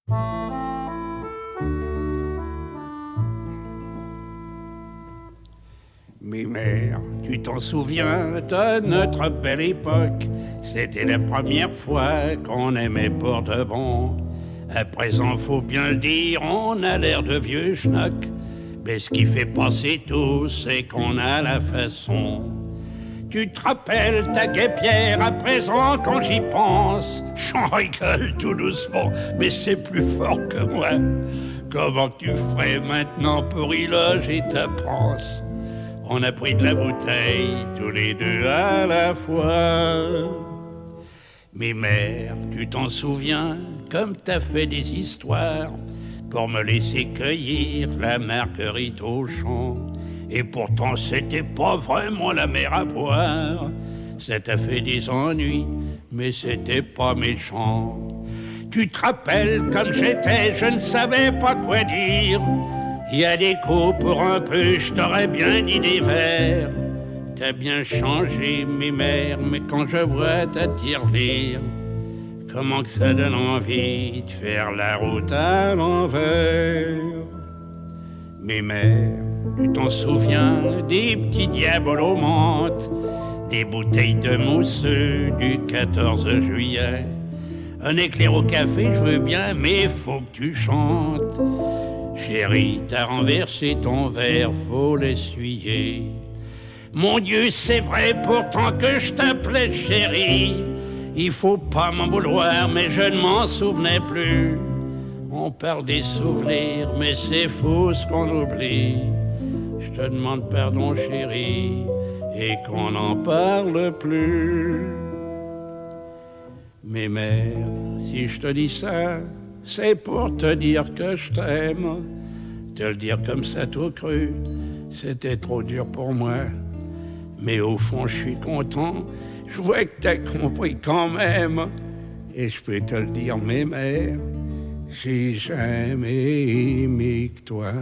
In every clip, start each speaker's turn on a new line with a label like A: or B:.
A: Mais mère, tu t'en souviens de notre belle époque? C'était la première fois qu'on aimait pour de bon. À présent, faut bien le dire, on a l'air de vieux schnock. Mais ce qui fait passer tout, c'est qu'on a la façon. Tu te rappelles ta guêpière à présent quand j'y pense? J'en rigole tout doucement, mais c'est plus fort que moi. Comment tu ferais maintenant pour y loger ta panse? On a pris de la bouteille, tous les deux à la fois. Mais mère, tu t'en souviens, comme t'as fait des histoires pour me laisser cueillir la marguerite au champ. Et pourtant c'était pas vraiment la mer à boire. Ça t'a fait des ennuis, mais c'était pas méchant. Tu te rappelles comme j'étais, je ne savais pas quoi dire. Il y a des coups pour un peu, je t'aurais bien dit des vers. T'as bien changé, mes mères, mais quand je vois ta tirelire, comment que ça donne envie de faire la route à l'envers. Mes mères, tu t'en souviens des petits diaboles aux menthes, des bouteilles de mousseux du 14 juillet. Un éclair au café, je veux bien, mais faut que tu chantes. Chérie, t'as renversé ton verre, faut l'essuyer. Mon Dieu, c'est vrai pourtant que je t'appelais chérie. Il faut pas m'en vouloir, mais je ne m'en souvenais plus. On parle des souvenirs, mais c'est faux ce qu'on oublie. Je te demande pardon chérie, et qu'on n'en parle plus. Mais mère, si je te dis ça, c'est pour te dire que je t'aime. Te le dire comme ça tout cru, c'était trop dur pour moi. Mais au fond, je suis content. Je vois que t'as compris quand même. Et je peux te le dire, mes mères, j'ai jamais aimé que toi.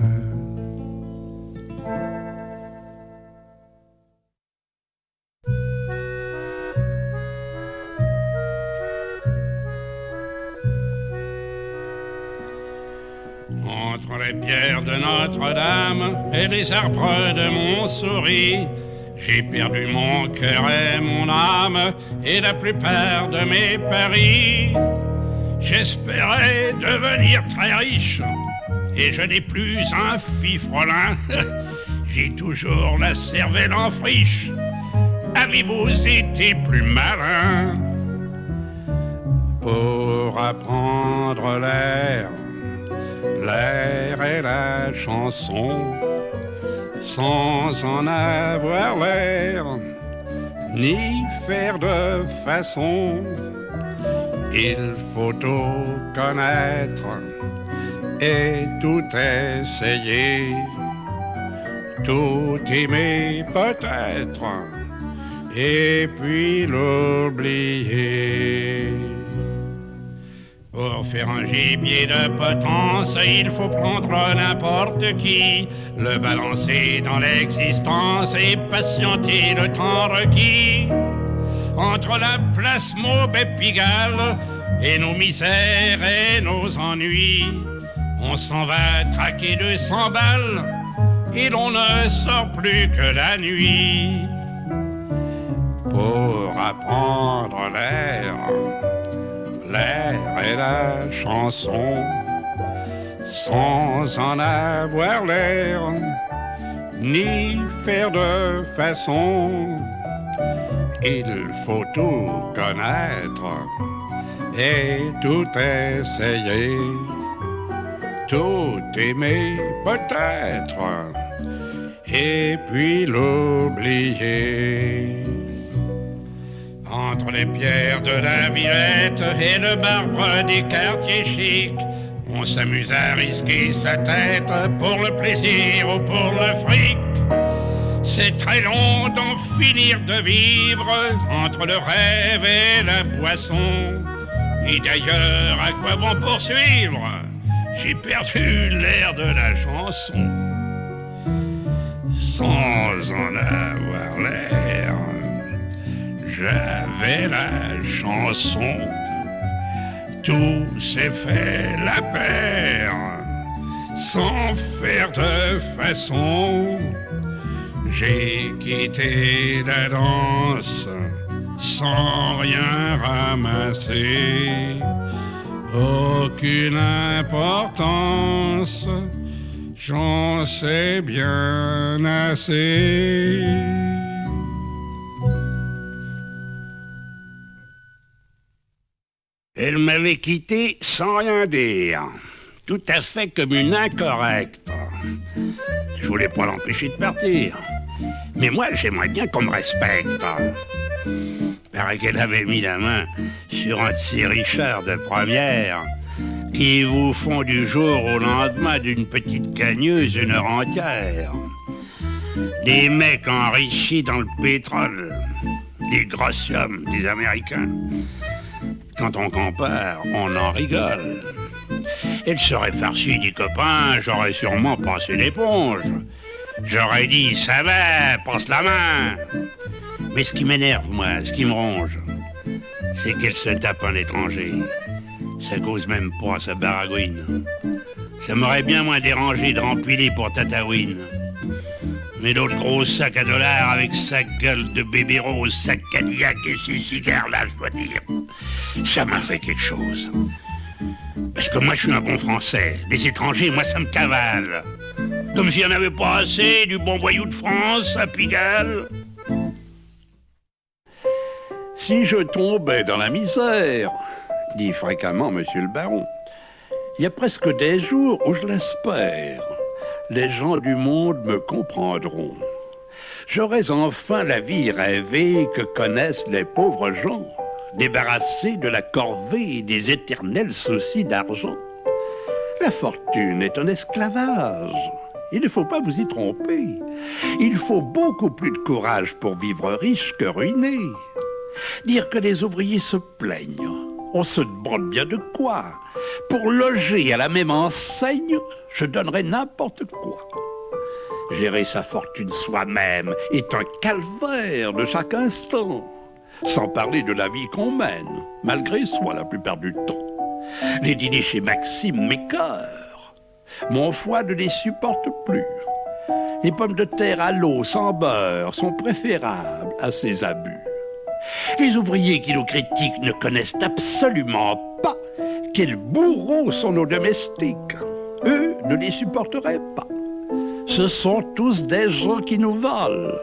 A: Entre les pierres de Notre-Dame et les arbres de Montsouris, j'ai perdu mon cœur et mon âme et la plupart de mes paris. J'espérais devenir très riche et je n'ai plus un fifrelin. J'ai toujours la cervelle en friche. Avez-vous été plus malin pour apprendre l'air et la chanson, sans en avoir l'air, ni faire de façon? Il faut tout connaître et tout essayer, tout aimer peut-être, et puis l'oublier. Pour faire un gibier de potence, il faut prendre n'importe qui, le balancer dans l'existence et patienter le temps requis. Entre la place Maube et Pigalle et nos misères et nos ennuis, on s'en va traquer 200 balles et l'on ne sort plus que la nuit. Pour apprendre l'air et la chanson, sans en avoir l'air, ni faire de façon. Il faut tout connaître et tout essayer, tout aimer peut-être, et puis l'oublier. Entre les pierres de la Villette et le marbre des quartiers chics, on s'amuse à risquer sa tête pour le plaisir ou pour le fric. C'est très long d'en finir de vivre entre le rêve et la boisson. Et d'ailleurs, à quoi bon poursuivre? J'ai perdu l'air de la chanson. Sans en avoir l'air, j'avais la chanson. tout s'est fait la paire, sans faire de façon. J'ai quitté la danse sans rien ramasser, aucune importance, j'en sais bien assez. Elle m'avait quitté sans rien dire, tout à fait comme une incorrecte. Je voulais pas l'empêcher de partir, mais moi j'aimerais bien qu'on me respecte. Paraît qu'elle avait mis la main sur un de ces Richard de première qui vous font du jour au lendemain d'une petite gagneuse une heure entière. Des mecs enrichis dans le pétrole, des grosses sommes des Américains. Quand on compare, on en rigole. Elle serait farcie des copains, j'aurais sûrement passé l'éponge. J'aurais dit, ça va, passe la main. Mais ce qui m'énerve, moi, ce qui me ronge, c'est qu'elle se tape un étranger. Ça cause même pas sa baragouine. Ça m'aurait bien moins dérangé de rempiler pour Tataouine. Mais l'autre gros sac à dollars avec sa gueule de bébé rose, sa Cadillac et ses cigares là, je dois dire, ça m'a fait quelque chose. Parce que moi je suis un bon Français. Les étrangers, moi ça me cavale. Comme s'il n'y en avait pas assez du bon voyou de France à Pigalle.
B: Si je tombais dans la misère, dit fréquemment monsieur le baron, il y a presque des jours où je l'espère. Les gens du monde me comprendront. J'aurai enfin la vie rêvée que connaissent les pauvres gens, débarrassés de la corvée et des éternels soucis d'argent. La fortune est un esclavage. Il ne faut pas vous y tromper. Il faut beaucoup plus de courage pour vivre riche que ruiné. Dire que les ouvriers se plaignent, on se demande bien de quoi. Pour loger à la même enseigne, je donnerais n'importe quoi. Gérer sa fortune soi-même est un calvaire de chaque instant, sans parler de la vie qu'on mène, malgré soi la plupart du temps. Les dîners chez Maxime m'écœurent. Mon foie ne les supporte plus. Les pommes de terre à l'eau sans beurre sont préférables à ces abus. Les ouvriers qui nous critiquent ne connaissent absolument pas quels bourreaux sont nos domestiques. Eux ne les supporteraient pas. Ce sont tous des gens qui nous volent,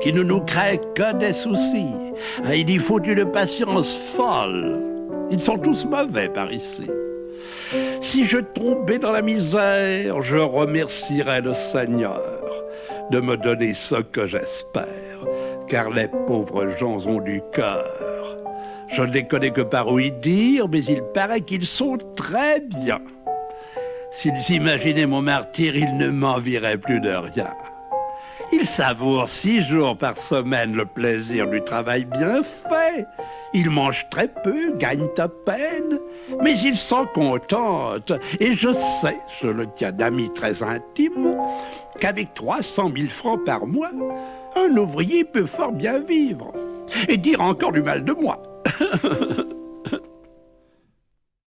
B: qui ne nous créent que des soucis. Il y faut une patience folle. Ils sont tous mauvais par ici. Si je tombais dans la misère, je remercierais le Seigneur de me donner ce que j'espère, car les pauvres gens ont du cœur. Je ne les connais que par ouï dire, mais il paraît qu'ils sont très bien. S'ils imaginaient mon martyre, ils ne m'envieraient plus de rien. Ils savourent 6 jours par semaine le plaisir du travail bien fait. Ils mangent très peu, gagnent à peine, mais ils s'en contentent. Et je sais, je le tiens d'amis très intimes, qu'avec 300 000 francs par mois, un ouvrier peut fort bien vivre. Et dire encore du mal de moi.